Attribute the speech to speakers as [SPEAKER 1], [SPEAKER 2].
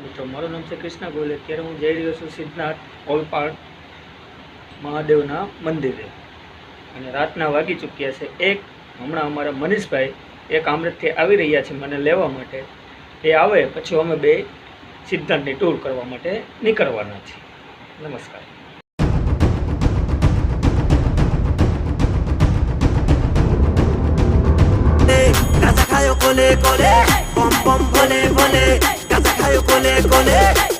[SPEAKER 1] મિત્રો, મારું નામ છે કૃષ્ણ ગોયલ। અત્યારે હું જઈ રહ્યો છું સિદ્ધનાથ ઓલપાડ મહાદેવના મંદિરે અને રાતના વાગી ચૂક્યા છે એક। હમણાં અમારા મનીષભાઈ એક આમરેઠથી આવી રહ્યા છે મને લેવા માટે। એ આવે પછી અમે બે સિદ્ધનાથની ટૂર કરવા માટે નીકળવાના છીએ। નમસ્કાર।
[SPEAKER 2] Casa Cayo Cole Cole, pom pom pole pole, Casa Cayo Cole Cole.